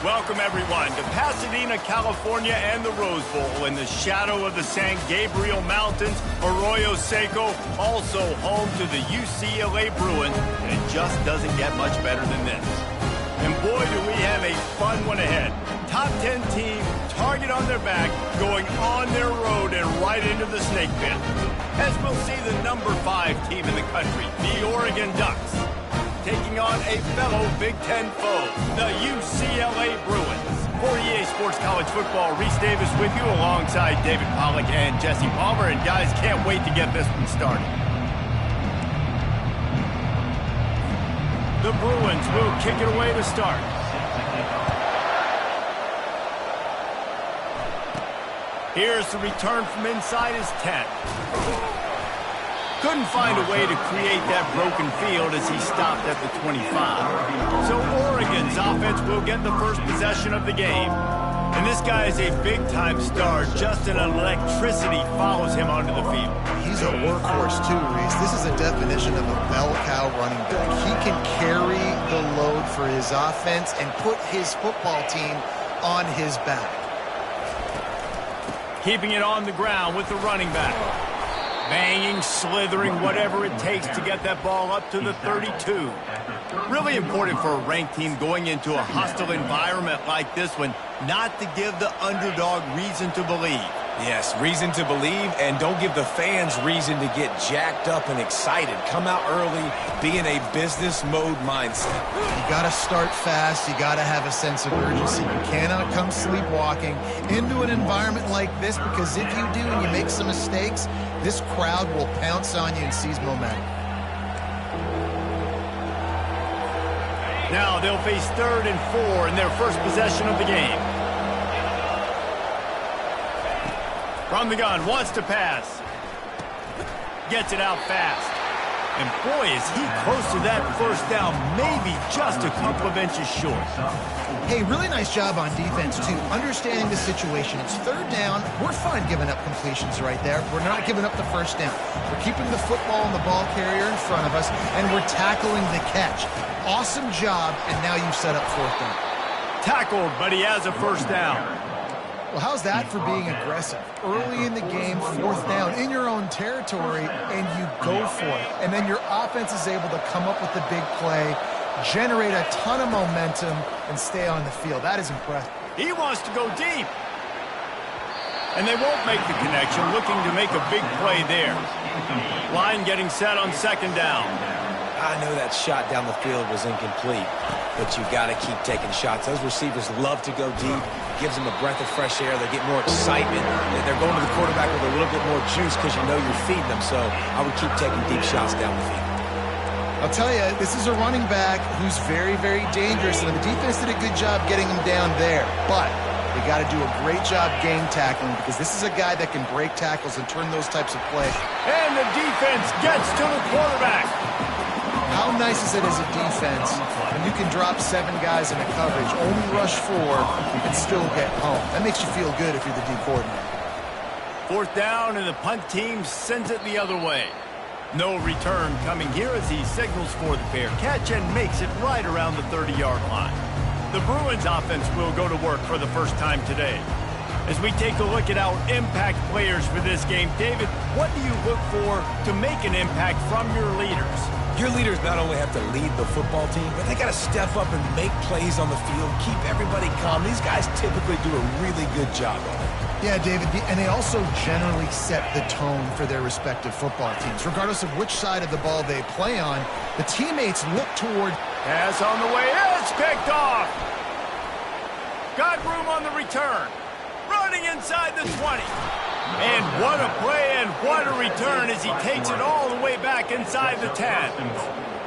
Welcome, everyone, to Pasadena, California, and the Rose Bowl in the shadow of the San Gabriel Mountains, Arroyo Seco, also home to the UCLA Bruins, and it just doesn't get much better than this. And boy, do we have a fun one ahead. Top 10 team, target on their back, going on their road and right into the snake pit. As we'll see the number 5 team in the country, the Oregon Ducks, taking on a fellow Big Ten foe, the UCLA Bruins. For EA Sports College Football, Reese Davis with you alongside David Pollack and Jesse Palmer. And guys, can't wait to get this one started. The Bruins will kick it away to start. Here's the return from inside his 10. Couldn't find a way to create that broken field as he stopped at the 25. So Oregon's offense will get the first possession of the game. And this guy is a big-time star. Just an electricity follows him onto the field. He's a workhorse too, Reese. This is a definition of a bell cow running back. He can carry the load for his offense and put his football team on his back. Keeping it on the ground with the running back. Banging, slithering, whatever it takes to get that ball up to the 32. Really important for a ranked team going into a hostile environment like this one, not to give the underdog reason to believe. Yes, reason to believe, and don't give the fans reason to get jacked up and excited. Come out early, be in a business mode mindset. You got to start fast. You got to have a sense of urgency. You cannot come sleepwalking into an environment like this, because if you do and you make some mistakes, this crowd will pounce on you and seize momentum. Now they'll face 3rd and 4 in their first possession of the game. From the gun, wants to pass. Gets it out fast. And boy, is he close to that first down, maybe just a couple of inches short. Hey, really nice job on defense, too. Understanding the situation. It's 3rd down. We're fine giving up completions right there. We're not giving up the first down. We're keeping the football and the ball carrier in front of us, and we're tackling the catch. Awesome job, and now you've set up 4th down. Tackled, but he has a first down. Well, how's that for being aggressive? Early in the game, 4th down, in your own territory, and you go for it. And then your offense is able to come up with the big play, generate a ton of momentum, and stay on the field. That is impressive. He wants to go deep. And they won't make the connection, looking to make a big play there. Line getting set on 2nd down. I know that shot down the field was incomplete, but you got to keep taking shots. Those receivers love to go deep. Gives them a breath of fresh air. They get more excitement. They're going to the quarterback with a little bit more juice because you know you're feeding them. So I would keep taking deep shots down the field. I'll tell you, this is a running back who's very, very dangerous, and the defense did a good job getting him down there. But they got to do a great job game tackling, because this is a guy that can break tackles and turn those types of plays. And the defense gets to the quarterback. How nice is it as a defense when you can drop 7 guys in a coverage, only rush 4, and still get home? That makes you feel good if you're the D coordinator. 4th down, and the punt team sends it the other way. No return coming here as he signals for the fair catch and makes it right around the 30-yard line. The Bruins offense will go to work for the first time today. As we take a look at our impact players for this game, David, what do you look for to make an impact from your leaders? Your leaders not only have to lead the football team, but they got to step up and make plays on the field, keep everybody calm. These guys typically do a really good job of it. Yeah, David, and they also generally set the tone for their respective football teams. Regardless of which side of the ball they play on, the teammates look toward... Pass on the way, it's picked off! Got room on the return. Running inside the 20. And what a play and what a return as he takes it all the way back inside the 10.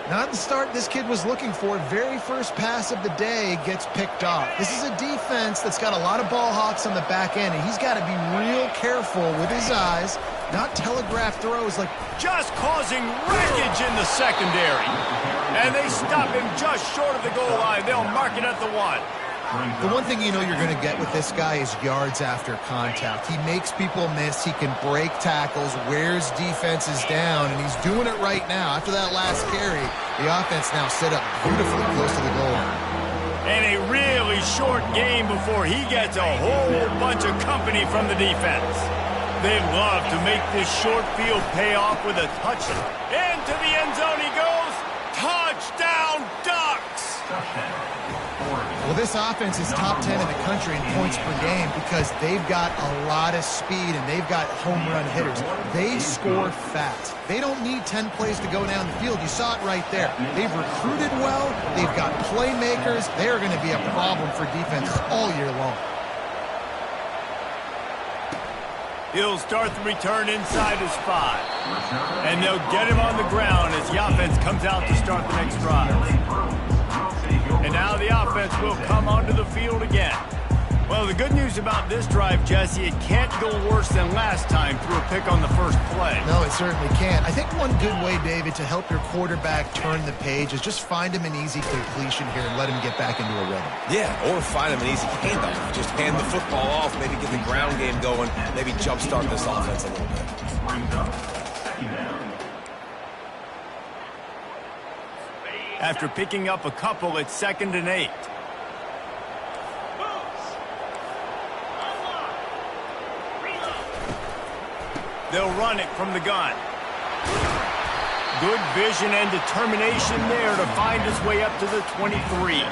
Not the start this kid was looking for. Very first pass of the day gets picked off. This is a defense that's got a lot of ball hawks on the back end, and he's got to be real careful with his eyes, not telegraph throws like... Just causing wreckage in the secondary. And they stop him just short of the goal line. They'll mark it at the 1. The one thing you know you're going to get with this guy is yards after contact. He makes people miss. He can break tackles, wears defenses down, and he's doing it right now. After that last carry, the offense now set up beautifully close to the goal line. And a really short game before he gets a whole bunch of company from the defense. They love to make this short field pay off with a touchdown. Into the end zone he goes. Touchdown, Ducks! Well, this offense is top 10 in the country in points per game because they've got a lot of speed and they've got home run hitters. They score fast. They don't need 10 plays to go down the field. You saw it right there. They've recruited well. They've got playmakers. They are going to be a problem for defenses all year long. He'll start the return inside his 5. And they'll get him on the ground as the offense comes out to start the next drive. And now the offense will come onto the field again. Well, the good news about this drive, Jesse, it can't go worse than last time through a pick on the first play. No, it certainly can't. I think one good way, David, to help your quarterback turn the page is just find him an easy completion here and let him get back into a rhythm. Yeah, or find him an easy handoff. Just hand the football off, maybe get the ground game going, maybe jumpstart this offense a little bit. After picking up a couple, it's 2nd and 8. They'll run it from the gun. Good vision and determination there to find his way up to the 23.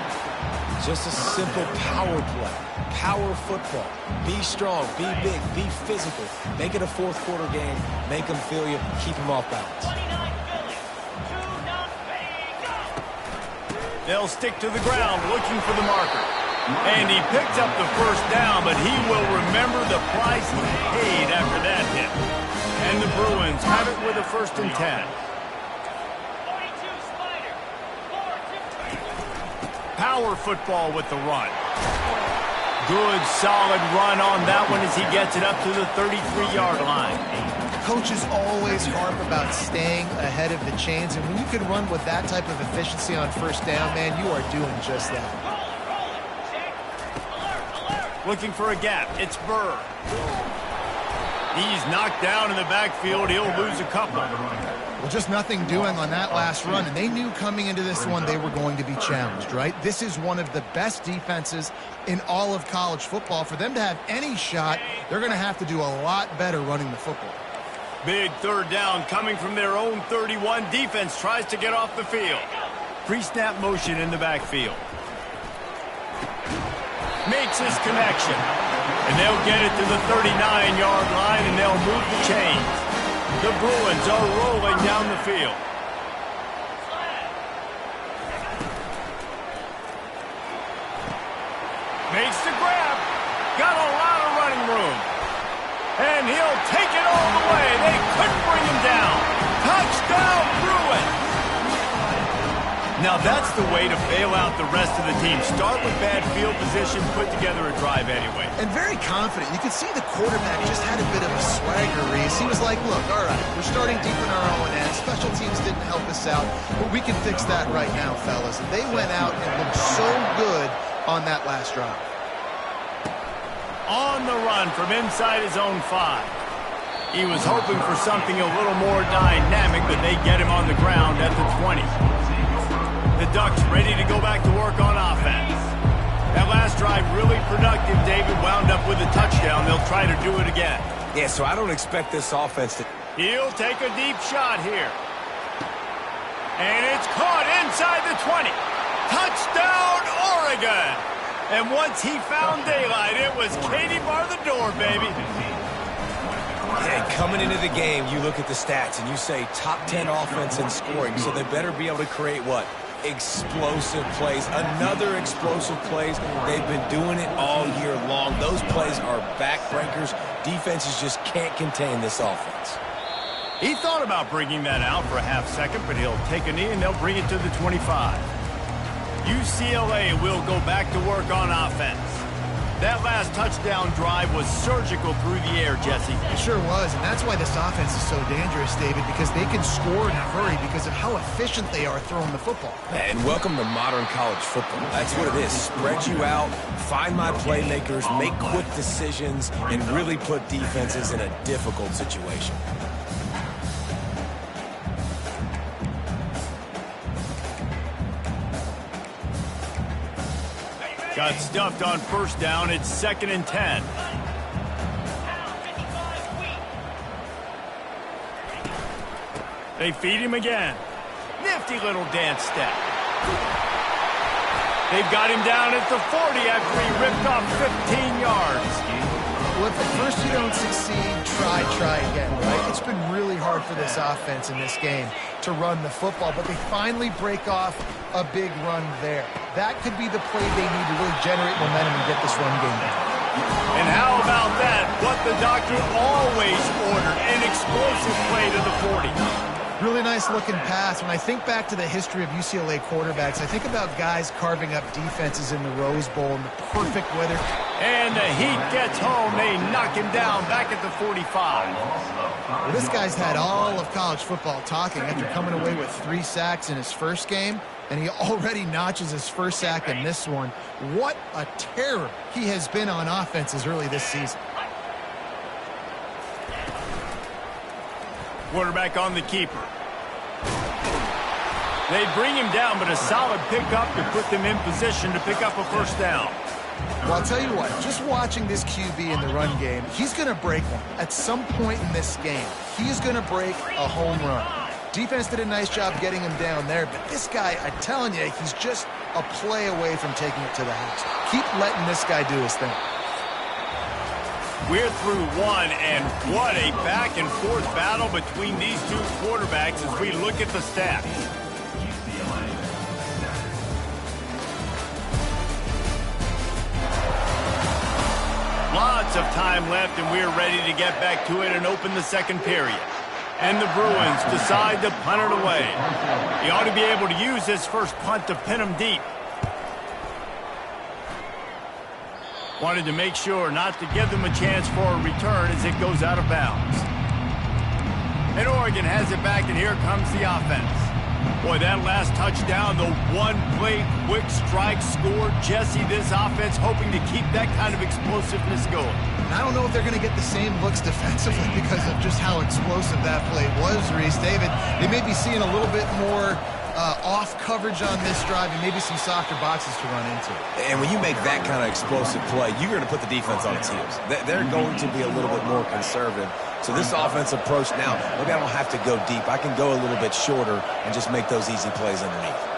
Just a simple power play. Power football. Be strong, be big, be physical. Make it a fourth quarter game. Make them feel you, keep them off balance. They'll stick to the ground looking for the marker. And he picks up the first down, but he will remember the price he paid after that hit. And the Bruins have it with a 1st and 10. Power football with the run. Good, solid run on that one as he gets it up to the 33-yard line. Coaches always harp about staying ahead of the chains, and when you can run with that type of efficiency on first down, man, you are doing just that. Looking for a gap. It's Burr. He's knocked down in the backfield. He'll lose a couple. Well, just nothing doing on that last run, and they knew coming into this one they were going to be challenged, right? This is one of the best defenses in all of college football. For them to have any shot, they're going to have to do a lot better running the football. Big 3rd down coming from their own 31. Defense tries to get off the field. Pre-snap motion in the backfield. Makes his connection. And they'll get it to the 39-yard line, and they'll move the chains. The Bruins are rolling down the field. Makes the grab. Got a lot of running room. And he'll take it all the way. They couldn't bring him down. Touchdown, Bruins. Now that's the way to bail out the rest of the team. Start with bad field position, put together a drive anyway. And very confident. You could see the quarterback just had a bit of a swagger, Reese. He was like, look, all right, we're starting deep in our own end. Special teams didn't help us out, but we can fix that right now, fellas. And they went out and looked so good on that last drive. On the run from inside his own 5. He was hoping for something a little more dynamic, but they get him on the ground at the 20. The Ducks ready to go back to work on offense. That last drive really productive. David wound up with a touchdown. They'll try to do it again. Yeah, so I don't expect this offense to... He'll take a deep shot here. And it's caught inside the 20. Touchdown, Oregon! And once he found daylight, it was Katie bar the door, baby. And coming into the game, you look at the stats and you say top 10 offense in scoring, so they better be able to create what? Explosive plays. Another explosive plays. They've been doing it all year long. Those plays are backbreakers. Defenses just can't contain this offense. He thought about bringing that out for a half second, but he'll take a knee and they'll bring it to the 25. UCLA will go back to work on offense. That last touchdown drive was surgical through the air, Jesse. It sure was, and that's why this offense is so dangerous, David, because they can score in a hurry because of how efficient they are throwing the football. And welcome to modern college football. That's what it is. Spread you out, find my playmakers, make quick decisions, and really put defenses in a difficult situation. Got stuffed on first down. It's 2nd and 10. They feed him again. Nifty little dance step. They've got him down at the 40 after he ripped off 15 yards. Well, if at first you don't succeed, try again, right? It's been really hard for this offense in this game to run the football, but they finally break off a big run there. That could be the play they need to really generate momentum and get this run game going. And how about that? What the doctor always ordered, an explosive play to the 40. Really nice looking pass. When I think back to the history of UCLA quarterbacks, I think about guys carving up defenses in the Rose Bowl in the perfect weather. And the heat gets home. They knock him down back at the 45. Well, this guy's had all of college football talking after coming away with 3 sacks in his first game, and he already notches his first sack in this one. What a terror he has been on offenses early this season. Quarterback on the keeper. They bring him down, but a solid pickup to put them in position to pick up a first down. Well, I'll tell you what, just watching this QB in the run game, he's going to break one. At some point in this game, he's going to break a home run. Defense did a nice job getting him down there, but this guy, I'm telling you, he's just a play away from taking it to the house. Keep letting this guy do his thing. We're through one, and what a back-and-forth battle between these two quarterbacks as we look at the stats. Lots of time left, and we're ready to get back to it and open the second period. And the Bruins decide to punt it away. He ought to be able to use his first punt to pin him deep. Wanted to make sure not to give them a chance for a return as it goes out of bounds. And Oregon has it back, and here comes the offense. Boy, that last touchdown, the one-play quick strike score. Jesse, this offense hoping to keep that kind of explosiveness going. I don't know if they're going to get the same looks defensively because of just how explosive that play was, Reese. David, they may be seeing a little bit more off coverage on this drive and maybe some softer boxes to run into. And when you make that kind of explosive play, you're going to put the defense on its heels. They're going to be a little bit more conservative. So this offense approach now, maybe I don't have to go deep. I can go a little bit shorter and just make those easy plays underneath.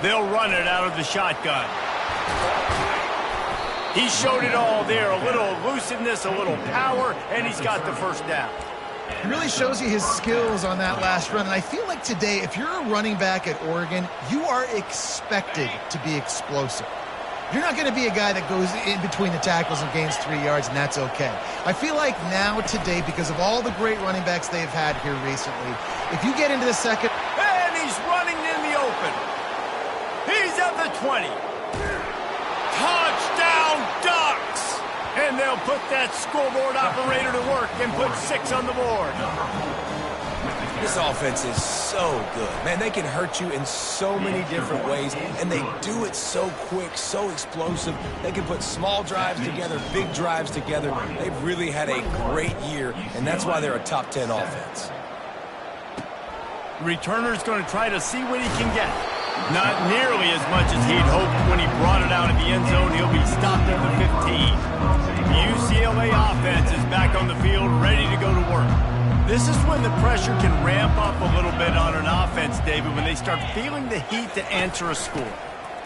They'll run it out of the shotgun. He showed it all there, a little elusiveness, a little power, and he's got the first down. He really shows you his skills on that last run, and I feel like today, if you're a running back at Oregon, you are expected to be explosive. You're not going to be a guy that goes in between the tackles and gains 3 yards, and that's okay. I feel like now, today, because of all the great running backs they've had here recently, if you get into the second... And he's running in the open. He's at the 20. Touchdown, Ducks! And they'll put that scoreboard operator to work and put 6 on the board. This offense is so good. Man, they can hurt you in so many different ways, and they do it so quick, so explosive. They can put small drives together, big drives together. They've really had a great year, and that's why they're a top 10 offense. Returner's going to try to see what he can get. Not nearly as much as he'd hoped when he brought it out of the end zone. He'll be stopped at the 15. The UCLA offense is back on the field, ready to go to work. This is when the pressure can ramp up a little bit on an offense, David, when they start feeling the heat to answer a score.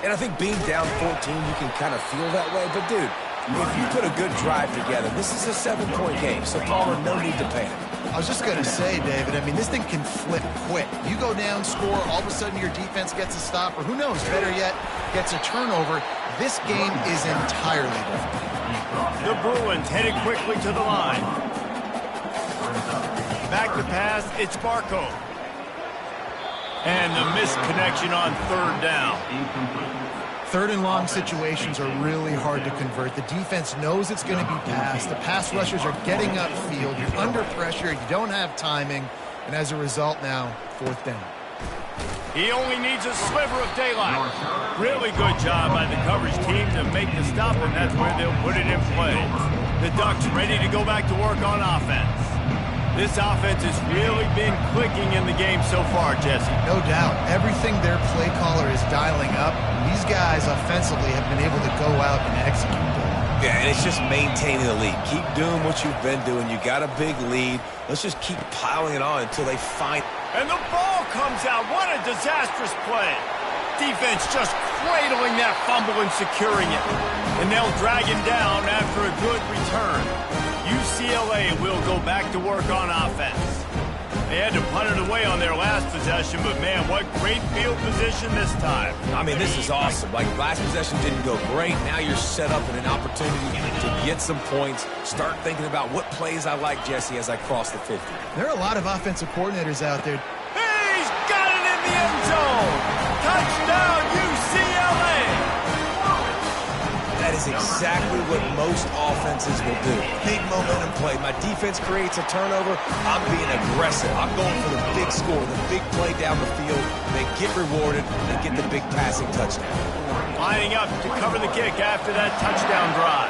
And I think being down 14, you can kind of feel that way. But, dude, if you put a good drive together, this is a 7-point game, so Palmer, no need to panic. I was just going to say, David, I mean, this thing can flip quick. You go down, score, all of a sudden your defense gets a stop, or who knows, better yet, gets a turnover. This game is entirely different. The Bruins headed quickly to the line. Back to pass, it's Barco. And the missed connection on third down. Third and long situations are really hard to convert. The defense knows it's going to be passed. The pass rushers are getting upfield. You're under pressure. You don't have timing. And as a result now, fourth down. He only needs a sliver of daylight. Really good job by the coverage team to make the stop, and that's where they'll put it in play. The Ducks ready to go back to work on offense. This offense has really been clicking in the game so far, Jesse. No doubt. Everything their play caller is dialing up, these guys offensively have been able to go out and execute them. Yeah, and it's just maintaining the lead. Keep doing what you've been doing. You got a big lead. Let's just keep piling it on until they find... And the ball comes out. What a disastrous play. Defense just cradling that fumble and securing it. And they'll drag him down after a good return. UCLA will go back to work on offense. They had to punt it away on their last possession, but man, what great field position this time. I mean, this is awesome. Like, last possession didn't go great. Now you're set up in an opportunity to get some points. Start thinking about what plays I like, Jesse, as I cross the 50. There are a lot of offensive coordinators out there. He's got it in the end zone. Touchdown, UCLA. That is exactly what most offenses will do. Big momentum play. My defense creates a turnover. I'm being aggressive. I'm going for the big score, the big play down the field. They get rewarded. They get the big passing touchdown. Lining up to cover the kick after that touchdown drive.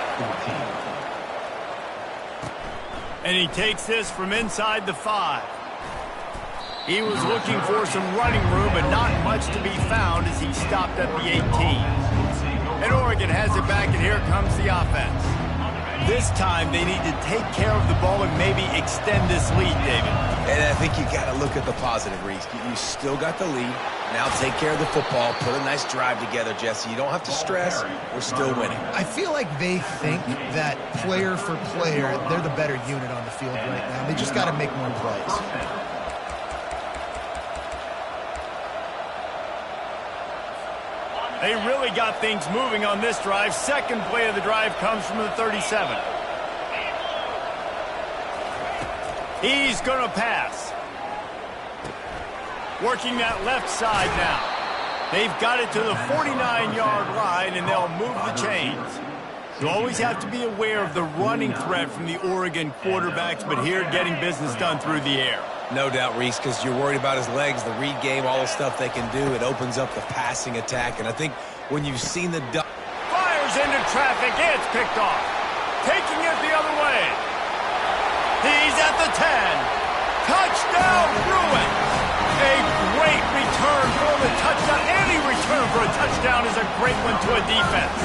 And he takes this from inside the 5. He was looking for some running room, but not much to be found as he stopped at the 18. And Oregon has it back, and here comes the offense. This time, they need to take care of the ball and maybe extend this lead, David. And I think you got to look at the positive, Reese. You still got the lead. Now take care of the football. Put a nice drive together, Jesse. You don't have to stress. We're still winning. I feel like they think that player for player, they're the better unit on the field right now. They just got to make more plays. They really got things moving on this drive. Second play of the drive comes from the 37. He's going to pass. Working that left side now. They've got it to the 49-yard line, and they'll move the chains. You always have to be aware of the running threat from the Oregon quarterbacks, but here getting business done through the air. No doubt, Reese, because you're worried about his legs, the read game, all the stuff they can do. It opens up the passing attack. And I think when you've seen the... Fires into traffic. It's picked off. Taking it the other way. He's at the 10. Touchdown, Bruins. A great return for the touchdown. Any return for a touchdown is a great one to a defense.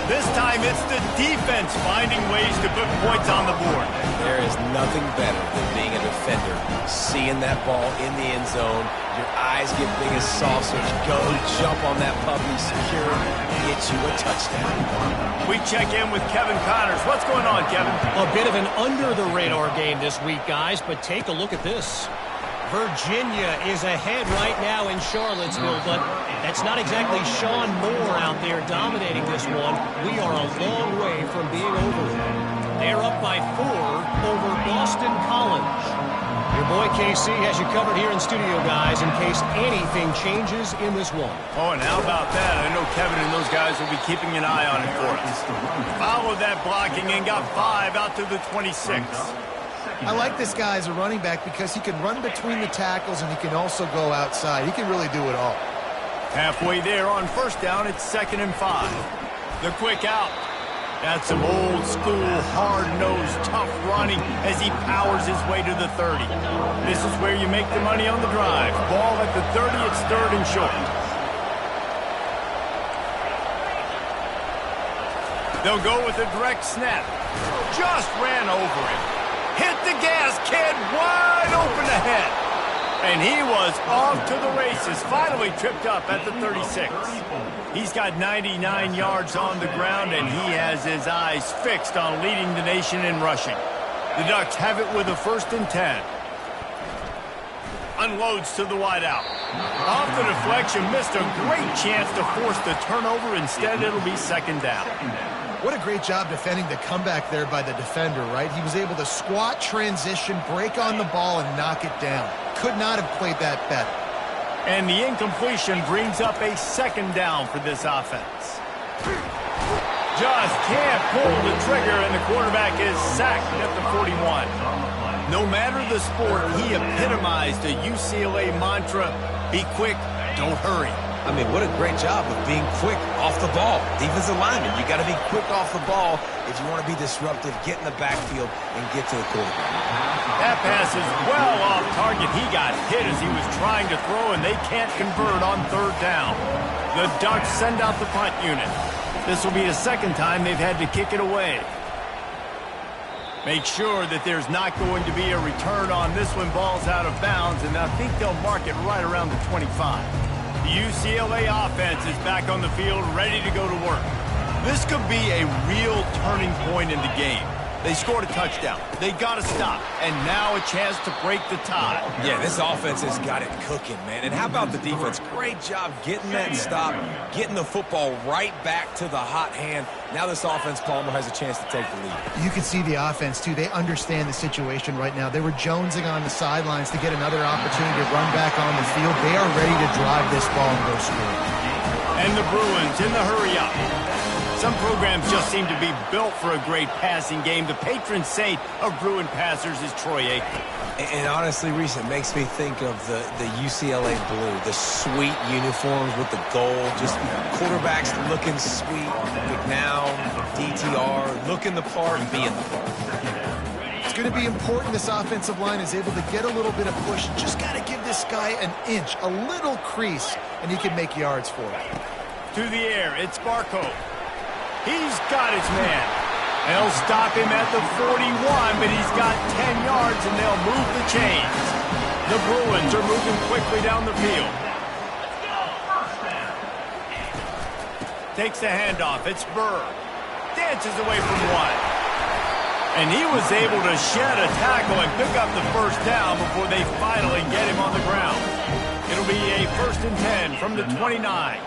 This time it's the defense finding ways to put points on the board. There is nothing better than being a defender, seeing that ball in the end zone. Your eyes get big as sausage. Go jump on that puppy, secure it, get you a touchdown. We check in with Kevin Connors. What's going on, Kevin? A bit of an under-the-radar game this week, guys, but take a look at this. Virginia is ahead right now in Charlottesville, but that's not exactly Sean Moore out there dominating this one. We are a long way from being over it. They're up by 4 over Boston College. Your boy KC has you covered here in studio, guys, in case anything changes in this one. Oh, and how about that? I know Kevin and those guys will be keeping an eye on it for us. Followed that blocking and got 5 out to the 26. I like this guy as a running back because he can run between the tackles and he can also go outside. He can really do it all. Halfway there on first down, it's 2nd and 5. The quick out. That's some old school, hard-nosed, tough running as he powers his way to the 30. This is where you make the money on the drive. Ball at the 30, it's 3rd and short. They'll go with a direct snap. Just ran over him. Hit the gas, kid, wide open ahead. And he was off to the races, finally tripped up at the 36. He's got 99 yards on the ground, and he has his eyes fixed on leading the nation in rushing. The Ducks have it with a 1st and 10. Unloads to the wideout. Off the deflection, missed a great chance to force the turnover. Instead, it'll be 2nd down. What a great job defending the comeback there by the defender, right? He was able to squat, transition, break on the ball, and knock it down. Could not have played that better. And the incompletion brings up a 2nd down for this offense. Just can't pull the trigger, and the quarterback is sacked at the 41. No matter the sport, he epitomized a UCLA mantra, be quick, don't hurry. I mean, what a great job of being quick off the ball. Defensive lineman, you got to be quick off the ball if you want to be disruptive, get in the backfield, and get to the quarterback. That pass is well off target. He got hit as he was trying to throw, and they can't convert on third down. The Ducks send out the punt unit. This will be the second time they've had to kick it away. Make sure that there's not going to be a return on this when ball's out of bounds, and I think they'll mark it right around the 25. The UCLA offense is back on the field, ready to go to work. This could be a real turning point in the game. They scored a touchdown. They got to stop. And now a chance to break the tie. Yeah, this offense has got it cooking, man. And how about the defense? Great job getting that stop, getting the football right back to the hot hand. Now this offense, Palmer, has a chance to take the lead. You can see the offense, too. They understand the situation right now. They were jonesing on the sidelines to get another opportunity to run back on the field. They are ready to drive this ball and go score. And the Bruins in the hurry-up. Some programs just seem to be built for a great passing game. The patron saint of Bruin passers is Troy Aikman. And honestly, Reese, it makes me think of the UCLA blue, the sweet uniforms with the gold, just quarterbacks looking sweet. McNown, DTR, looking the part and being the part. It's going to be important this offensive line is able to get a little bit of push. Just got to give this guy an inch, a little crease, and he can make yards for it. To the air, it's Barco. He's got his man. They'll stop him at the 41, but he's got 10 yards, and they'll move the chains. The Bruins are moving quickly down the field. Takes the handoff. It's Burr. Dances away from one. And he was able to shed a tackle and pick up the first down before they finally get him on the ground. It'll be a 1st and 10 from the 29.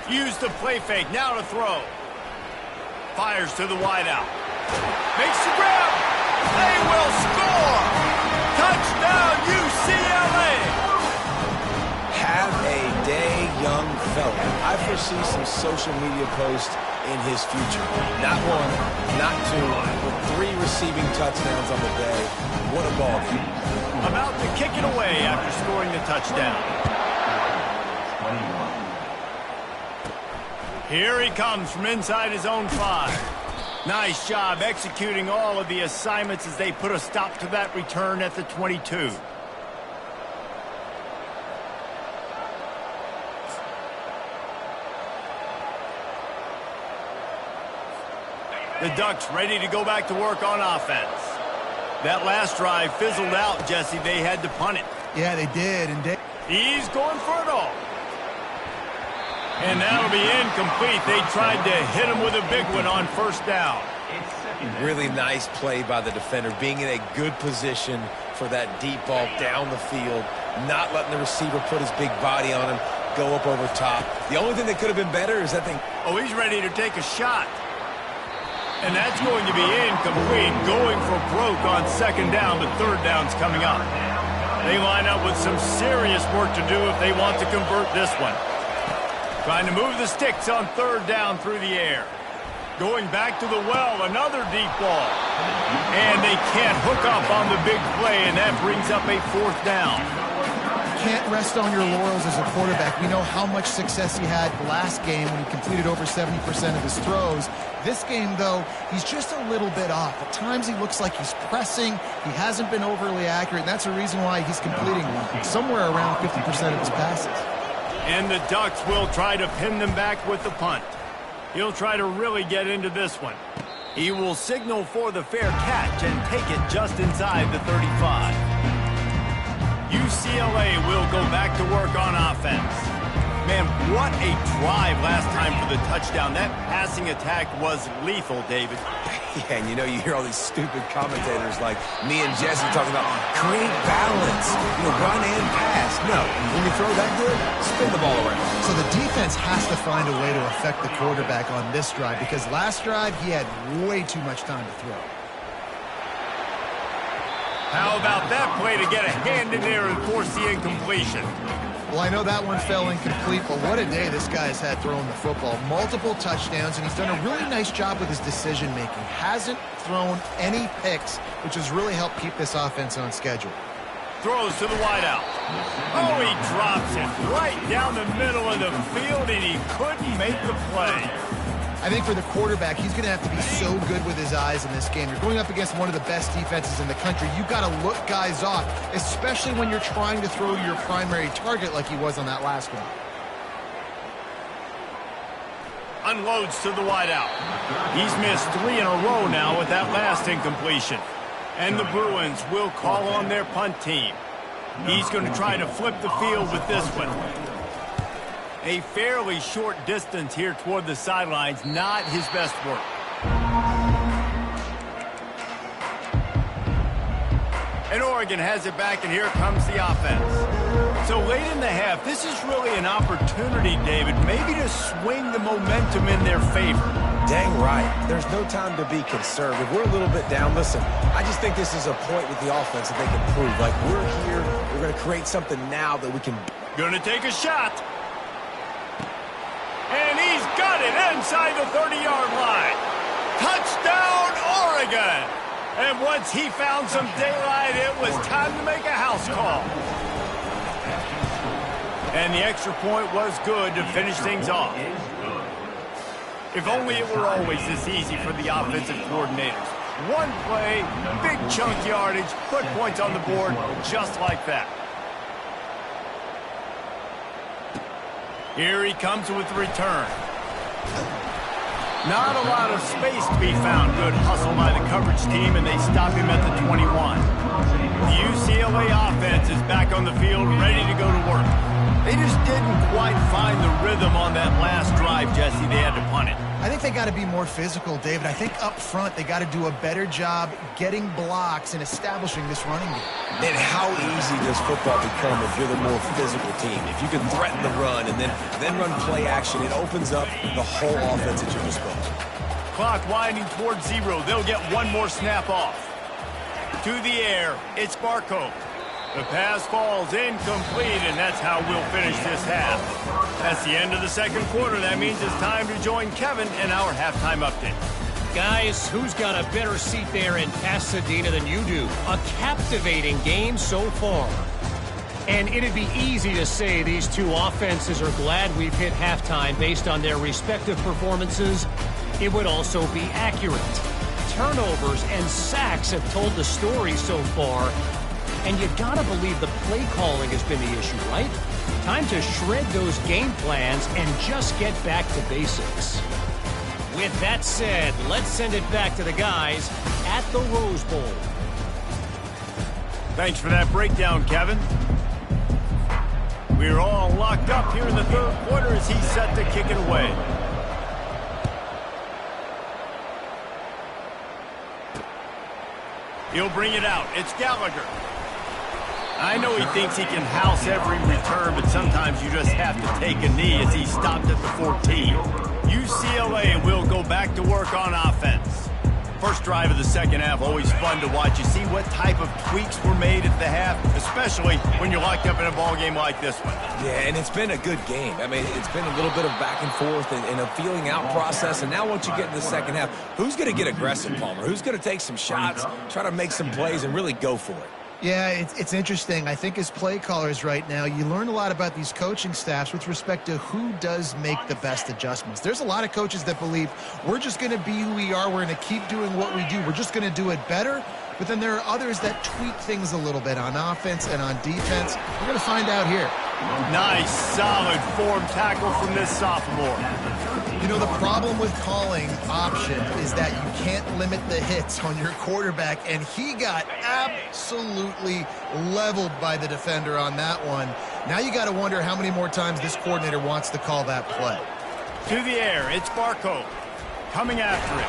Use the play fake, now to throw. Fires to the wideout. Makes the grab. They will score. Touchdown, UCLA. Have a day, young fella. I foresee some social media posts in his future. Not one, not two, but 3 receiving touchdowns on the day. What a ball game. About to kick it away after scoring the touchdown. Here he comes from inside his own 5. Nice job executing all of the assignments as they put a stop to that return at the 22. The Ducks ready to go back to work on offense. That last drive fizzled out, Jesse. They had to punt it. Yeah, they did. And he's going for it all. And that'll be incomplete. They tried to hit him with a big one on first down. Really nice play by the defender, being in a good position for that deep ball down the field, not letting the receiver put his big body on him, go up over top. The only thing that could have been better is that they... Oh, he's ready to take a shot. And that's going to be incomplete, going for broke on second down, but third down's coming up. They line up with some serious work to do if they want to convert this one. Trying to move the sticks on third down through the air. Going back to the well, another deep ball. And they can't hook up on the big play, and that brings up a 4th down. Can't rest on your laurels as a quarterback. We know how much success he had last game when he completed over 70% of his throws. This game, though, he's just a little bit off. At times he looks like he's pressing. He hasn't been overly accurate, and that's the reason why he's completing somewhere around 50% of his passes. And the Ducks will try to pin them back with the punt. He'll try to really get into this one. He will signal for the fair catch and take it just inside the 35. UCLA will go back to work on offense. Man, what a drive last time for the touchdown. That passing attack was lethal, David. Yeah, and you hear all these stupid commentators like me and Jesse talking about create balance, run and pass. No, when you throw that good, spin the ball around. So the defense has to find a way to affect the quarterback on this drive because last drive he had way too much time to throw. How about that play to get a hand in there and force the incompletion? Well, I know that one fell incomplete, but what a day this guy has had throwing the football. Multiple touchdowns, and he's done a really nice job with his decision-making. Hasn't thrown any picks, which has really helped keep this offense on schedule. throws to the wideout. Oh, he drops it right down the middle of the field, and he couldn't make the play. I think for the quarterback, he's going to have to be so good with his eyes in this game. You're going up against one of the best defenses in the country. You've got to look guys off, especially when you're trying to throw to your primary target like he was on that last one. Unloads to the wideout. He's missed 3 in a row now with that last incompletion. And the Bruins will call on their punt team. He's going to try to flip the field with this one. A fairly short distance here toward the sidelines, not his best work. And Oregon has it back, and here comes the offense. So late in the half, this is really an opportunity, David, maybe to swing the momentum in their favor. Dang right. There's no time to be conservative. We're a little bit down. Listen, I just think this is a point with the offense that they can prove. Like, we're here, we're going to create something now that we can... Gonna take a shot. And he's got it inside the 30-yard line. Touchdown, Oregon! And once he found some daylight, it was time to make a house call. And the extra point was good to finish things off. If only it were always this easy for the offensive coordinators. One play, big chunk yardage, put points on the board just like that. Here he comes with the return. Not a lot of space to be found. Good hustle by the coverage team, and they stop him at the 21. The UCLA offense is back on the field, ready to go to work. They just didn't quite find the rhythm on that last drive, Jesse. They had to punt it. I think they got to be more physical, David. I think up front they got to do a better job getting blocks and establishing this running game. And how easy does football become if you're the more physical team? If you can threaten the run and then run play action, it opens up the whole offense at your disposal. Clock winding towards 0. They'll get one more snap off. To the air, it's Barco. The pass falls incomplete, and that's how we'll finish this half. That's the end of the second quarter. That means it's time to join Kevin in our halftime update. Guys, who's got a better seat there in Pasadena than you do? A captivating game so far. And it'd be easy to say these two offenses are glad we've hit halftime based on their respective performances. It would also be accurate. Turnovers and sacks have told the story so far. And you gotta believe the play calling has been the issue, right? Time to shred those game plans and just get back to basics. With that said, let's send it back to the guys at the Rose Bowl. Thanks for that breakdown, Kevin. We're all locked up here in the third quarter as he's set to kick it away. He'll bring it out. It's Gallagher. I know he thinks he can house every return, but sometimes you just have to take a knee as he stopped at the 14. UCLA will go back to work on offense. First drive of the second half, always fun to watch. You see what type of tweaks were made at the half, especially when you're locked up in a ball game like this one. Yeah, and it's been a good game. I mean, it's been a little bit of back and forth and a feeling out process. And now once you get in the second half, who's going to get aggressive, Palmer? Who's going to take some shots, try to make some plays, and really go for it? Yeah, it's interesting. I think as play callers right now, you learn a lot about these coaching staffs with respect to who does make the best adjustments. There's a lot of coaches that believe we're just going to be who we are. We're going to keep doing what we do. We're just going to do it better. But then there are others that tweak things a little bit on offense and on defense. We're going to find out here. Nice, solid form tackle from this sophomore. You know, the problem with calling option is that you can't limit the hits on your quarterback, and he got absolutely leveled by the defender on that one. Now you got to wonder how many more times this coordinator wants to call that play. To the air, it's Barco coming after it.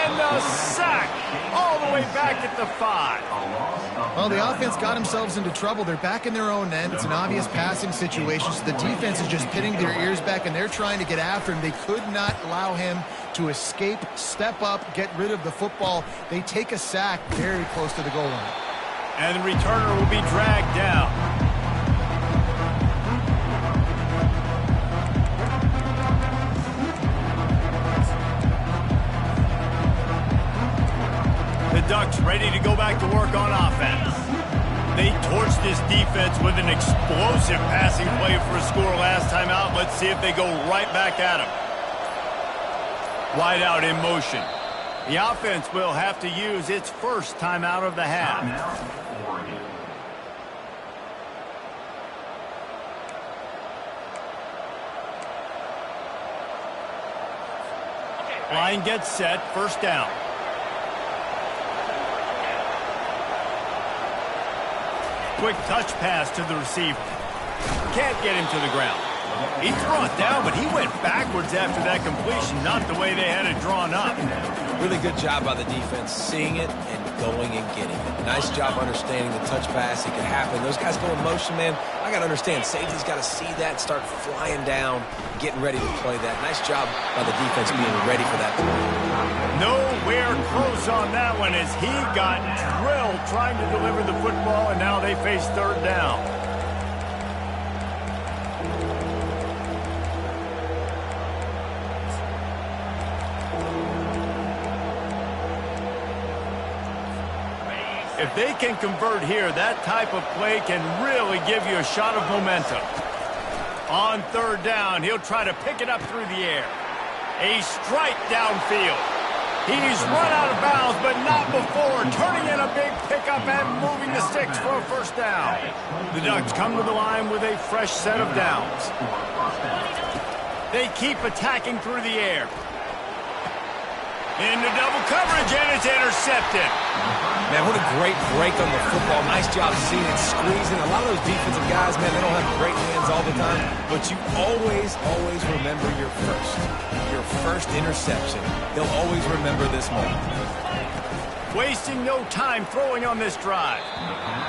And a sack all the way back at the 5. Well, the offense got themselves into trouble. They're back in their own end. It's an obvious passing situation, so the defense is just pinning their ears back, and they're trying to get after him. They could not allow him to escape, step up, get rid of the football. They take a sack very close to the goal line. And the returner will be dragged down. The Ducks ready to go back to work on offense. They torched this defense with an explosive passing play for a score last time out. Let's see if they go right back at him. Wide out in motion. The offense will have to use its first timeout of the half. Line gets set, first down. Quick touch pass to the receiver. Can't get him to the ground. He's brought down, but he went backwards after that completion, not the way they had it drawn up. Really good job by the defense, seeing it and going and getting it. Nice job understanding the touch pass. It can happen. Those guys go in motion, man. I got to understand, safety's got to see that, start flying down, getting ready to play that. Nice job by the defense being ready for that play. Nowhere close on that one as he got drilled trying to deliver the football, and now they face third down. If they can convert here, that type of play can really give you a shot of momentum. On third down, he'll try to pick it up through the air. A strike downfield. He's run out of bounds, but not before. Turning in a big pickup and moving the sticks for a first down. The Ducks come to the line with a fresh set of downs. They keep attacking through the air. Into double coverage, and it's intercepted. Man, what a great break on the football. Nice job seeing it, squeezing. A lot of those defensive guys, man, they don't have great hands all the time, but you always remember your first interception. They'll always remember this moment. Wasting no time throwing on this drive.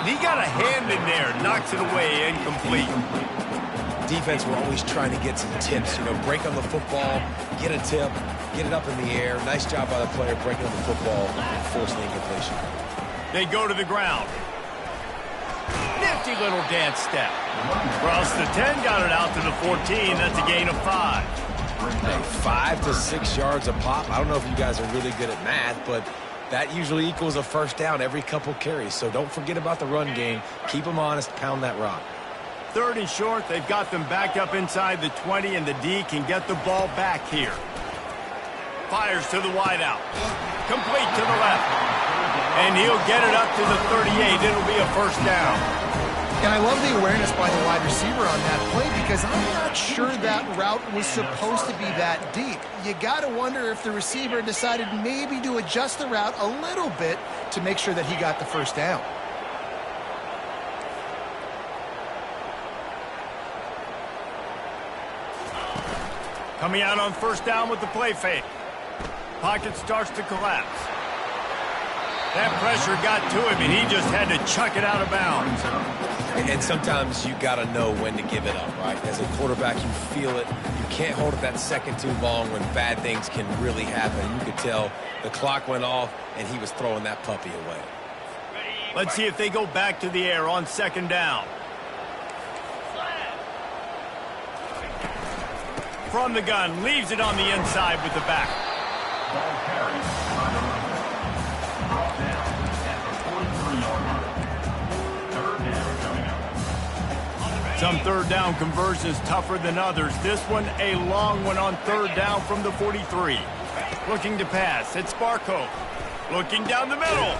He got a hand in there, knocks it away, incomplete. Defense, we're always trying to get some tips, break on the football, get a tip, get it up in the air. Nice job by the player breaking on the football and forcing the incompletion. They go to the ground. Nifty little dance step. Across the 10, got it out to the 14. That's a gain of 5. Hey, 5 to 6 yards a pop. I don't know if you guys are really good at math, but that usually equals a first down every couple carries. So don't forget about the run game. Keep them honest, pound that rock. Third and short, they've got them back up inside the 20, and the D can get the ball back here. Fires to the wideout. Complete to the left. And he'll get it up to the 38. It'll be a first down. And I love the awareness by the wide receiver on that play because I'm not sure that route was supposed to be that deep. You got to wonder if the receiver decided maybe to adjust the route a little bit to make sure that he got the first down. Coming out on first down with the play fake. Pocket starts to collapse. That pressure got to him, and he just had to chuck it out of bounds. And sometimes you got to know when to give it up, right? As a quarterback, you feel it. You can't hold it that second too long when bad things can really happen. You could tell the clock went off, and he was throwing that puppy away. Let's see if they go back to the air on second down. From the gun, leaves it on the inside with the back. Some third down conversions tougher than others. This one a long one on third down from the 43. Looking to pass, it's Barco. Looking down the middle.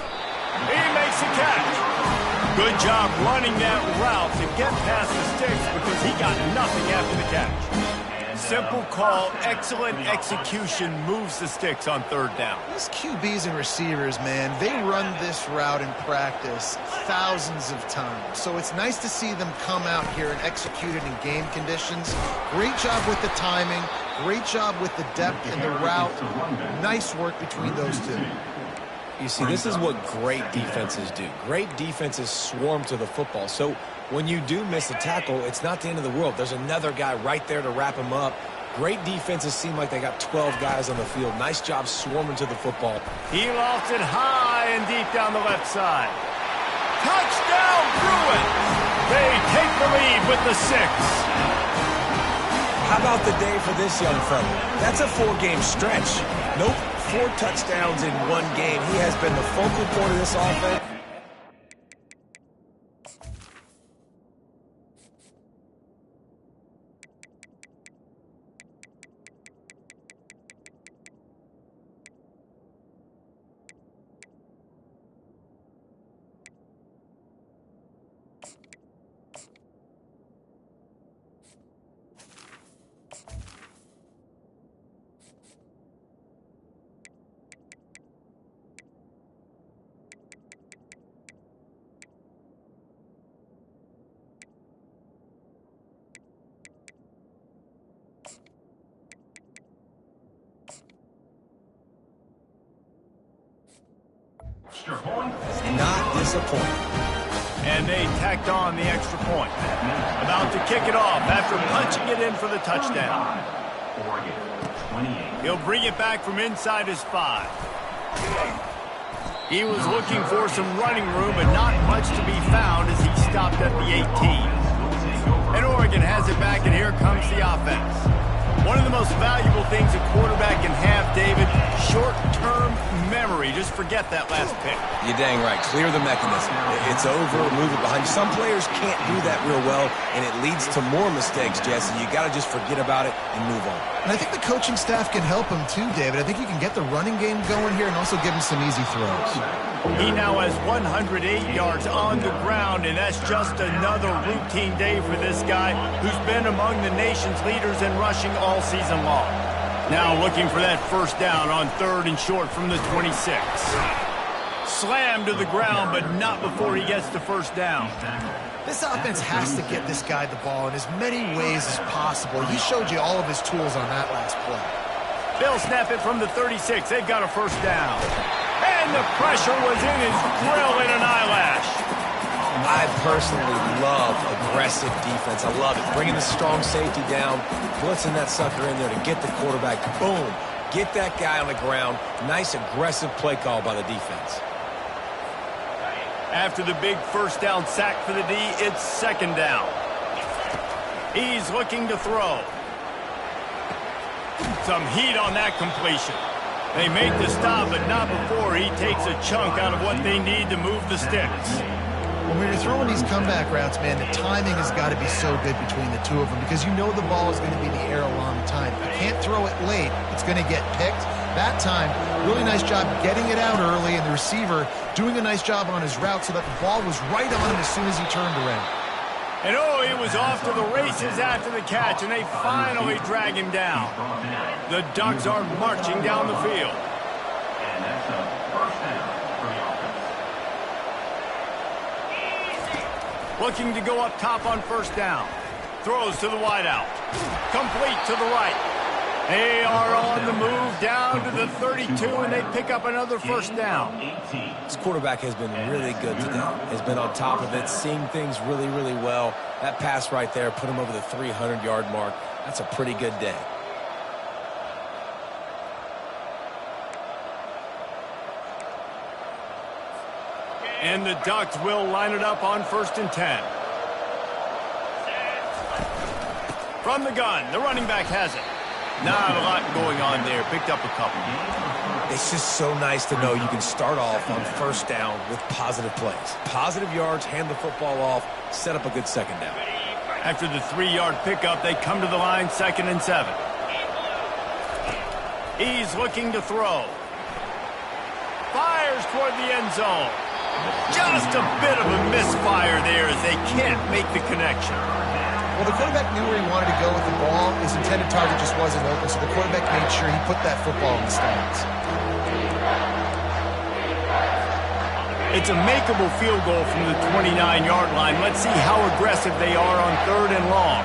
He makes the catch. Good job running that route to get past the sticks because he got nothing after the catch. Simple call, excellent execution, moves the sticks on third down. These QBs and receivers, man, they run this route in practice thousands of times. So it's nice to see them come out here and execute it in game conditions. Great job with the timing, great job with the depth and the route. Nice work between those two. You see, this is what great defenses do. Great defenses swarm to the football. So when you do miss a tackle, it's not the end of the world. There's another guy right there to wrap him up. Great defenses seem like they got 12 guys on the field. Nice job swarming to the football. He lofts it high and deep down the left side. Touchdown, Bruins! They take the lead with the 6. How about the day for this young fella? That's a 4-game stretch. Nope, 4 touchdowns in 1 game. He has been the focal point of this offense. Not disappointing. And they tacked on the extra point. About to kick it off after punching it in for the touchdown. He'll bring it back from inside his 5. He was looking for some running room, but not much to be found as he stopped at the 18. And Oregon has it back, and here comes the offense. One of the most valuable things a quarterback can have, David, short-term memory. Just forget that last pick. You're dang right. Clear the mechanism. It's over, move it behind you. Some players can't do that real well, and it leads to more mistakes, Jesse. You got to just forget about it and move on. And I think the coaching staff can help him too, David. I think you can get the running game going here and also give him some easy throws. He now has 108 yards on the ground, and that's just another routine day for this guy who's been among the nation's leaders in rushing all season long. Now looking for that first down on 3rd and short from the 26. Slammed to the ground, but not before he gets the first down. This offense has to get this guy the ball in as many ways as possible. He showed you all of his tools on that last play. They'll snap it from the 36. They've got a first down. And the pressure was in his grill in an eyelash. I personally love aggressive defense. I love it. Bringing the strong safety down, blitzing that sucker in there to get the quarterback. Boom. Get that guy on the ground. Nice aggressive play call by the defense. After the big first down sack for the D, it's 2nd down. He's looking to throw. Some heat on that completion. They make the stop, but not before he takes a chunk out of what they need to move the sticks. When you're throwing these comeback routes, man, the timing has got to be so good between the two of them because you know the ball is going to be in the air a long time. You can't throw it late. It's going to get picked. That time, really nice job getting it out early, and the receiver doing a nice job on his route so that the ball was right on him as soon as he turned around. And he was off to the races after the catch, and they finally drag him down. The Ducks are marching down the field. And that's a first down for the offense. Looking to go up top on first down. Throws to the wideout. Complete to the right. They are on the move down to the 32, and they pick up another first down. This quarterback has been really good today. Has been on top of it, seeing things really, really well. That pass right there put him over the 300-yard mark. That's a pretty good day. And the Ducks will line it up on 1st and 10. From the gun, the running back has it. Not a lot going on there. Picked up a couple. It's just so nice to know you can start off on first down with positive plays. Positive yards, hand the football off, set up a good 2nd down. After the 3-yard pickup, they come to the line, 2nd and 7. He's looking to throw. Fires toward the end zone. Just a bit of a misfire there as they can't make the connection. Well, the quarterback knew where he wanted to go with the ball. His intended target just wasn't open, so the quarterback made sure he put that football in the stands. It's a makeable field goal from the 29-yard line. Let's see how aggressive they are on 3rd and long.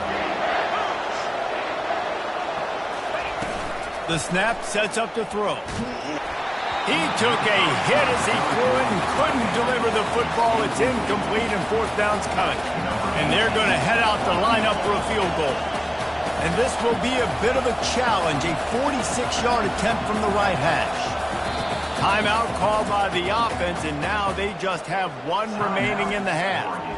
The snap sets up to throw. He took a hit as he threw it and couldn't deliver the football. It's incomplete and 4th down's coming. And they're going to head out to line up for a field goal. And this will be a bit of a challenge, a 46-yard attempt from the right hash. Timeout called by the offense, and now they just have 1 remaining in the half.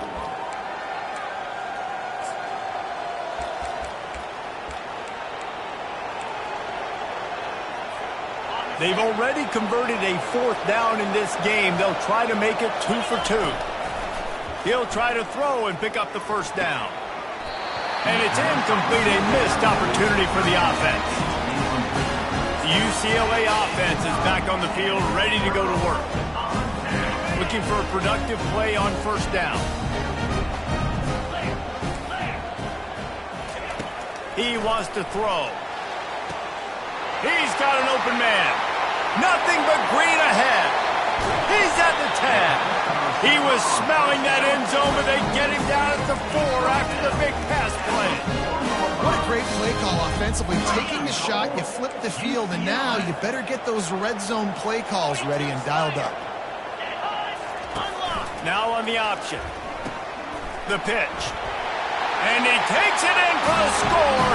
They've already converted a 4th down in this game. They'll try to make it 2 for 2. He'll try to throw and pick up the first down. And it's incomplete, a missed opportunity for the offense. The UCLA offense is back on the field, ready to go to work. Looking for a productive play on first down. He wants to throw. He's got an open man. Nothing but green ahead. He's at the 10. He was smelling that end zone, but they get him down at the 4 after the big pass play. What a great play call offensively. Taking the shot, you flip the field, and now you better get those red zone play calls ready and dialed up. Now on the option. The pitch. And he takes it in for the score.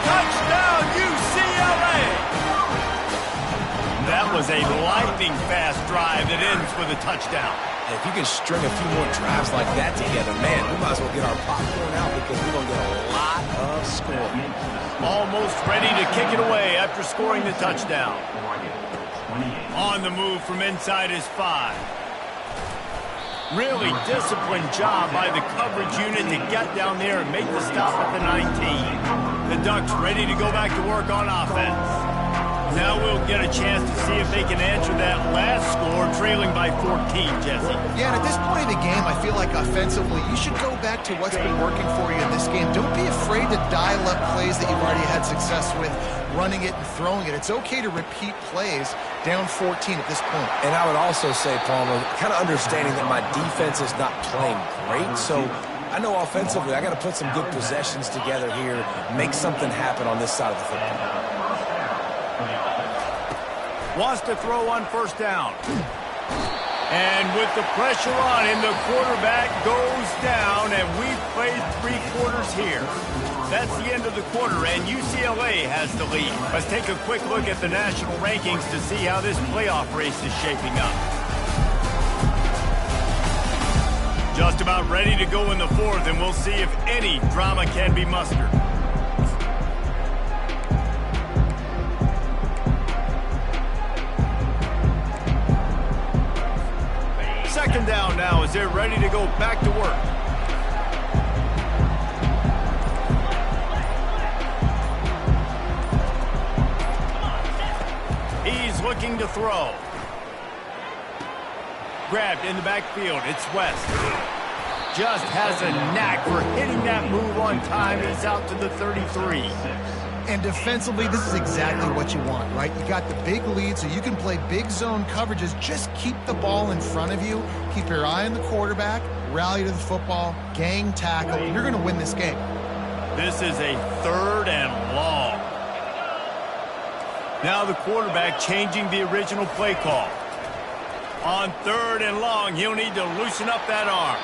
Touchdown, UCLA! That was a lightning-fast drive that ends with a touchdown. If you can string a few more drives like that together, man, we might as well get our popcorn out because we're going to get a lot of scoring. Almost ready to kick it away after scoring the touchdown. On the move from inside his 5. Really disciplined job by the coverage unit to get down there and make the stop at the 19. The Ducks ready to go back to work on offense. Now we'll get a chance to see if they can answer that last score, trailing by 14, Jesse. Yeah, and at this point in the game, I feel like offensively, you should go back to what's been working for you in this game. Don't be afraid to dial up plays that you've already had success with, running it and throwing it. It's okay to repeat plays down 14 at this point. And I would also say, Palmer, kind of understanding that my defense is not playing great, so I know offensively I got to put some good possessions together here, make something happen on this side of the football. Wants to throw on first down. And with the pressure on him, the quarterback goes down, and we've played 3 quarters here. That's the end of the quarter, and UCLA has the lead. Let's take a quick look at the national rankings to see how this playoff race is shaping up. Just about ready to go in the 4th, and we'll see if any drama can be mustered. Second down now as they're ready to go back to work. He's looking to throw. Grabbed in the backfield. It's West. Just has a knack for hitting that move on time. He's out to the 33. And defensively, this is exactly what you want, right? You got the big lead, so you can play big zone coverages. Just keep the ball in front of you. Keep your eye on the quarterback. Rally to the football. Gang tackle. You're going to win this game. This is a 3rd and long. Now the quarterback changing the original play call. On 3rd and long, he'll need to loosen up that arm.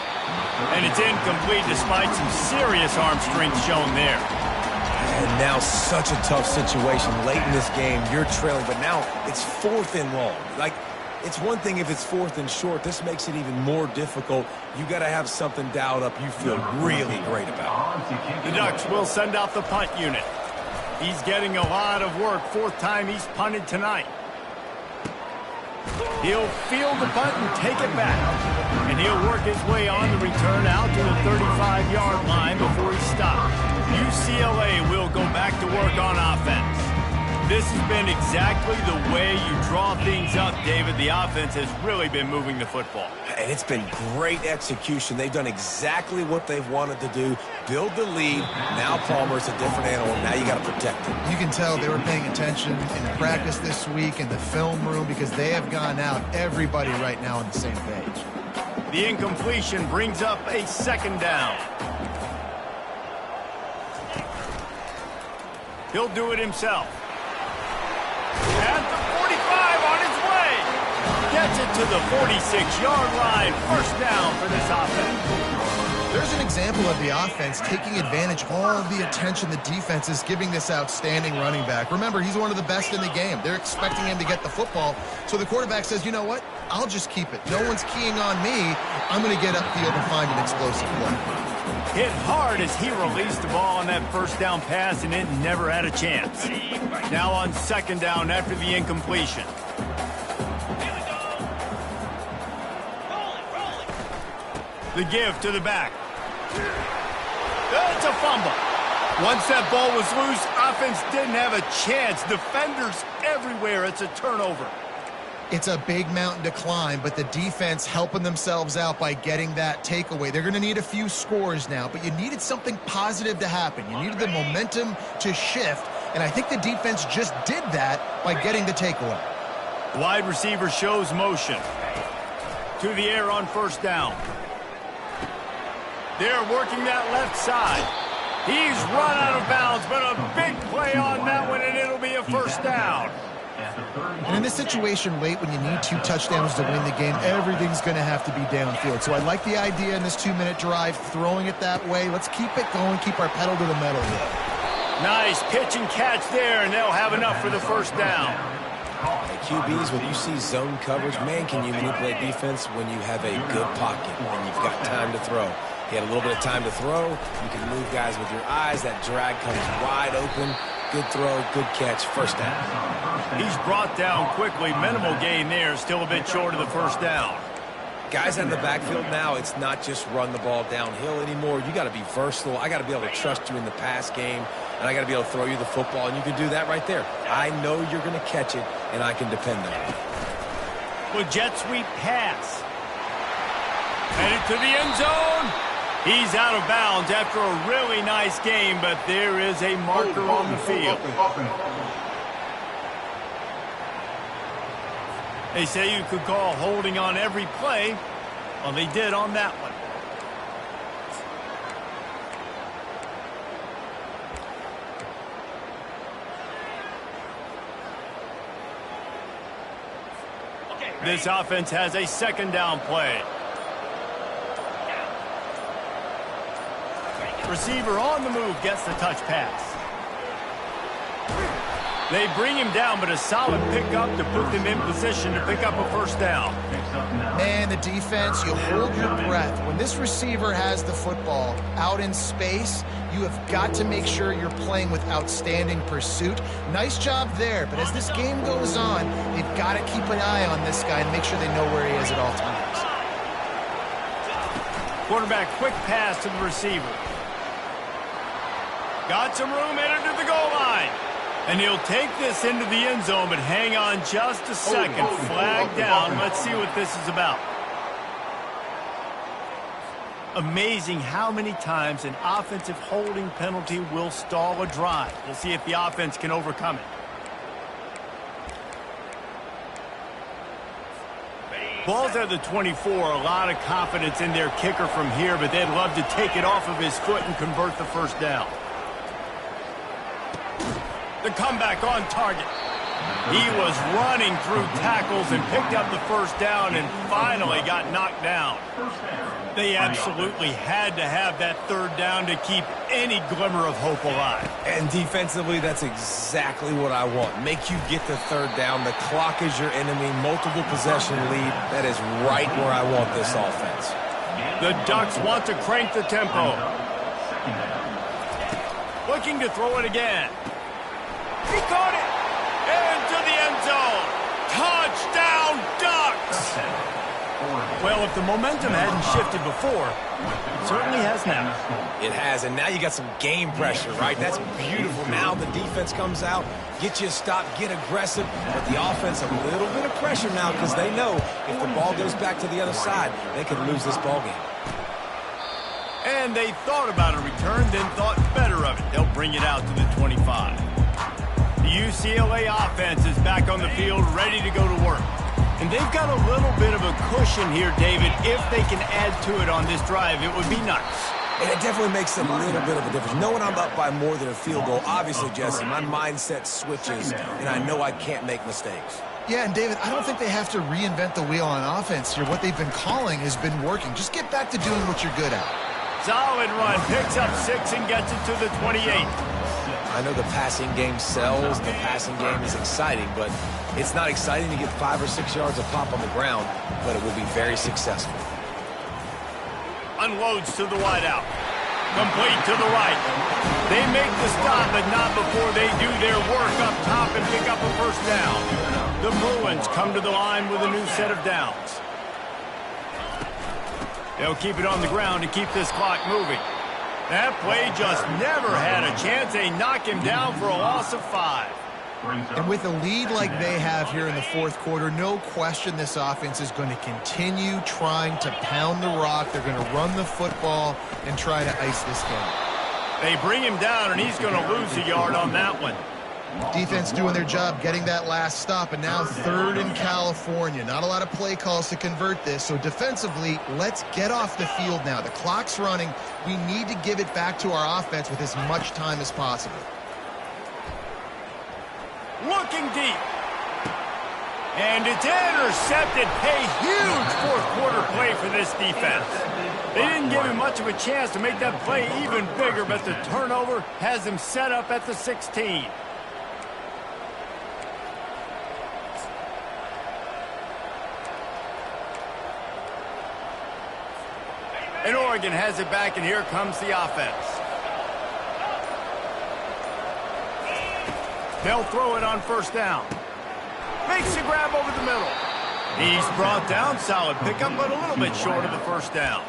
And it's incomplete despite some serious arm strength shown there. And now such a tough situation late in this game. You're trailing, but now it's 4th and long. Like, it's one thing if it's 4th and short. This makes it even more difficult. You got to have something dialed up you feel really great about. The Ducks will send out the punt unit. He's getting a lot of work. 4th time he's punted tonight. He'll field the punt and take it back. And he'll work his way on the return out to the 35-yard line before he stops. UCLA will go back to work on offense. This has been exactly the way you draw things up, David. The offense has really been moving the football. And it's been great execution. They've done exactly what they've wanted to do. Build the lead. Now Palmer's a different animal. Now you got to protect him. You can tell they were paying attention in practice this week in the film room because they have gone out, everybody right now on the same page. The incompletion brings up a 2nd down. He'll do it himself. At the 45 on his way. Gets it to the 46-yard line. First down for this offense. There's an example of the offense taking advantage of all of the attention the defense is giving this outstanding running back. Remember, he's one of the best in the game. They're expecting him to get the football. So the quarterback says, you know what? I'll just keep it. No one's keying on me. I'm going to get upfield and find an explosive play. Hit hard as he released the ball on that first down pass, and it never had a chance. Now on 2nd down after the incompletion. The give to the back. It's a fumble. Once that ball was loose, offense didn't have a chance. Defenders everywhere. It's a turnover. It's a big mountain to climb, but the defense helping themselves out by getting that takeaway. They're going to need a few scores now, but you needed something positive to happen. You needed the momentum to shift, and I think the defense just did that by getting the takeaway. Wide receiver shows motion. To the air on first down. They're working that left side. He's run out of bounds, but a big play on that one, and it'll be a first down. And in this situation late when you need 2 touchdowns to win the game, everything's going to have to be downfield. So I like the idea in this 2-minute drive, throwing it that way. Let's keep it going, keep our pedal to the metal here. Nice pitch and catch there, and they'll have enough for the first down. Hey, QBs, when you see zone coverage, man, can you manipulate defense when you have a good pocket and you've got time to throw. He had a little bit of time to throw. You can move guys with your eyes. That drag comes wide open. Good throw, good catch, first down. He's brought down quickly. Minimal gain there, still a bit short of the first down. Guys in the backfield now, it's not just run the ball downhill anymore. You got to be versatile. I got to be able to trust you in the pass game, and I got to be able to throw you the football, and you can do that right there. I know you're going to catch it, and I can depend on it. Well, jet sweep pass. Headed to the end zone. He's out of bounds after a really nice game, but there is a marker on the field. They say you could call holding on every play. Well, they did on that one. This offense has a second down play. Receiver on the move gets the touch pass. They bring him down, but a solid pickup to put them in position to pick up a first down. Man, the defense, you hold your breath. When this receiver has the football out in space, you have got to make sure you're playing with outstanding pursuit. Nice job there, but as this game goes on, they've got to keep an eye on this guy and make sure they know where he is at all times. Quarterback quick pass to the receiver. Got some room, headed to the goal line. And he'll take this into the end zone, but hang on just a second. Flag down. Let's see what this is about. Amazing how many times an offensive holding penalty will stall a drive. We'll see if the offense can overcome it. Ball's at the 24. A lot of confidence in their kicker from here, but they'd love to take it off of his foot and convert the first down. The comeback on target. He was running through tackles and picked up the first down and finally got knocked down. They absolutely had to have that third down to keep any glimmer of hope alive. And defensively, that's exactly what I want. Make you get the third down. The clock is your enemy. Multiple possession lead. That is right where I want this offense. The Ducks want to crank the tempo. Looking to throw it again. He caught it! Into the end zone! Touchdown, Ducks! Well, if the momentum hadn't shifted before, it certainly has now. It has, and now you got some game pressure, right? That's beautiful. Now the defense comes out, get you a stop, get aggressive, but the offense a little bit of pressure now because they know if the ball goes back to the other side, they could lose this ball game. And they thought about a return, then thought better of it. They'll bring it out to the 25. The UCLA offense is back on the field, ready to go to work. And they've got a little bit of a cushion here, David. If they can add to it on this drive, it would be nice. And it definitely makes a little bit of a difference. Knowing I'm up by more than a field goal, obviously, Jesse, my mindset switches, and I know I can't make mistakes. Yeah, and David, I don't think they have to reinvent the wheel on offense here. What they've been calling has been working. Just get back to doing what you're good at. Solid run, picks up 6 and gets it to the 28. I know the passing game sells, the passing game is exciting, but it's not exciting to get 5 or 6 yards of pop on the ground, but it will be very successful. Unloads to the wideout. Complete to the right. They make the stop, but not before they do their work up top and pick up a first down. The Bruins come to the line with a new set of downs. They'll keep it on the ground to keep this clock moving. That play just never had a chance. They knock him down for a loss of 5. And with a lead like they have here in the fourth quarter, no question this offense is going to continue trying to pound the rock. They're going to run the football and try to ice this game. They bring him down, and he's going to lose a yard on that one. Defense doing their job, getting that last stop, and now 3rd in California. Not a lot of play calls to convert this, so defensively, let's get off the field now. The clock's running. We need to give it back to our offense with as much time as possible. Looking deep. And it's intercepted. A huge fourth-quarter play for this defense. They didn't give him much of a chance to make that play even bigger, but the turnover has him set up at the 16. And Oregon has it back, and here comes the offense. They'll throw it on first down. Makes the grab over the middle. He's brought down. Solid pickup, but a little bit short of the first down.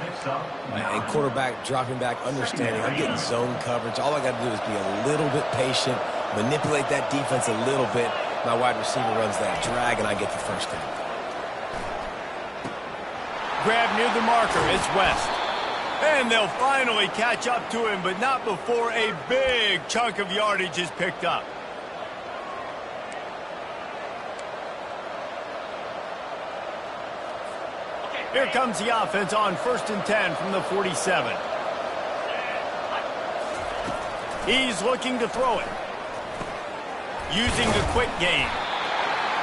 And quarterback dropping back, understanding I'm getting zone coverage. All I got to do is be a little bit patient, manipulate that defense a little bit. My wide receiver runs that drag, and I get the first down. Grab near the marker. It's West. And they'll finally catch up to him, but not before a big chunk of yardage is picked up. Here comes the offense on 1st and 10 from the 47. He's looking to throw it. Using the quick game.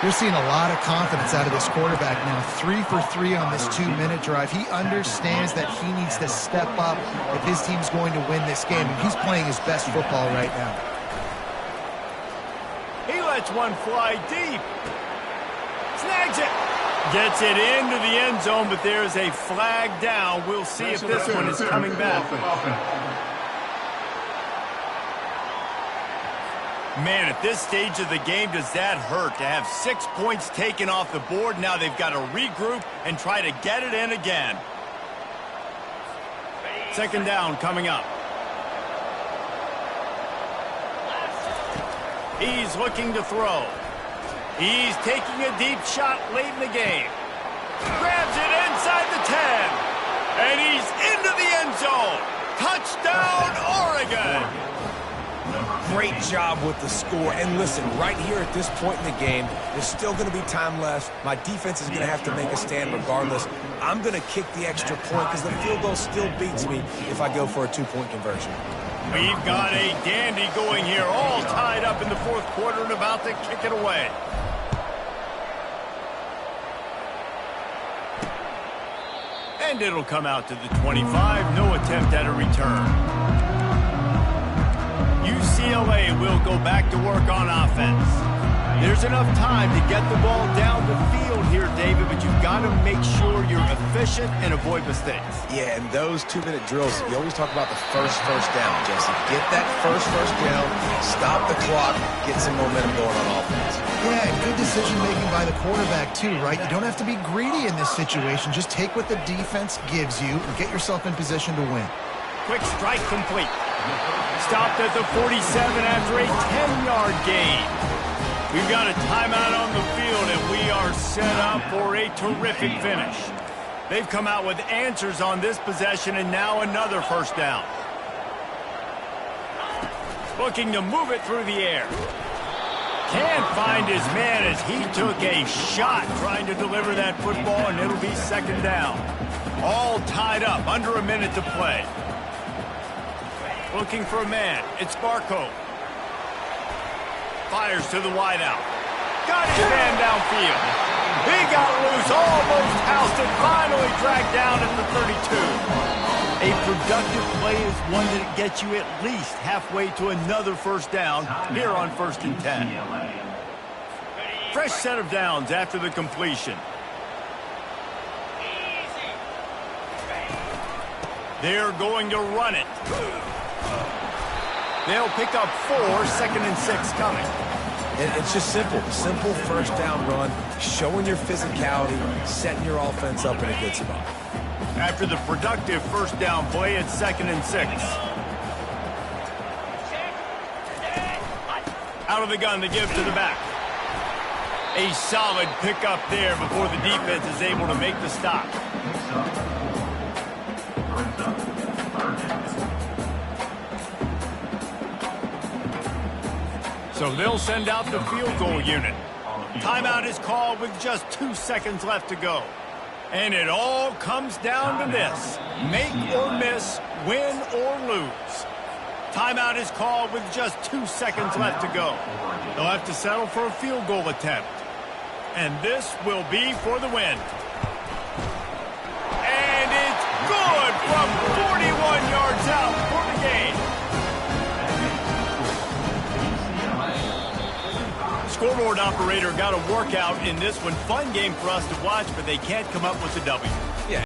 You're seeing a lot of confidence out of this quarterback now. 3 for 3 on this 2-minute drive. He understands that he needs to step up if his team's going to win this game. And he's playing his best football right now. He lets one fly deep. Snags it. Gets it into the end zone, but there's a flag down. We'll see if this one is coming back. Man, at this stage of the game, does that hurt to have 6 points taken off the board? Now they've got to regroup and try to get it in again. Second down coming up. He's looking to throw. He's taking a deep shot late in the game. Grabs it inside the 10. And he's into the end zone. Touchdown, Oregon. Great job with the score. And listen, right here at this point in the game, there's still going to be time left. My defense is going to have to make a stand regardless. I'm going to kick the extra point because the field goal still beats me if I go for a 2-point conversion. We've got a dandy going here, all tied up in the fourth quarter and about to kick it away. And it'll come out to the 25. No attempt at a return. UCLA will go back to work on offense. There's enough time to get the ball down the field here, David, but you've got to make sure you're efficient and avoid mistakes. Yeah, and those 2-minute drills, you always talk about the first down, Jesse. Get that first down, stop the clock, get some momentum going on offense. Yeah, good decision-making by the quarterback, too, right? You don't have to be greedy in this situation. Just take what the defense gives you and get yourself in position to win. Quick strike complete. Stopped at the 47 after a 10-yard gain. We've got a timeout on the field, and we are set up for a terrific finish. They've come out with answers on this possession, and now another first down. Looking to move it through the air. Can't find his man as he took a shot trying to deliver that football, and it'll be second down. All tied up, under a minute to play. Looking for a man. It's Barco. Fires to the wideout. Got his man downfield. He got loose, almost housed it, finally dragged down at the 32. A productive play is one that gets you at least halfway to another first down here on 1st and 10. Fresh set of downs after the completion. They're going to run it. They'll pick up 4, 2nd and 6 coming. And it's just simple first down run, showing your physicality, setting your offense up in a good spot. After the productive first down play, it's 2nd and 6. Out of the gun, they give to the back. A solid pickup there before the defense is able to make the stop. So they'll send out the field goal unit. Timeout is called with just 2 seconds left to go. And it all comes down to this. Make or miss, win or lose. Timeout is called with just 2 seconds left to go. They'll have to settle for a field goal attempt. And this will be for the win. And it's good from 41 yards out for the gain. Scoreboard operator got a workout in this one. Fun game for us to watch, but they can't come up with the W.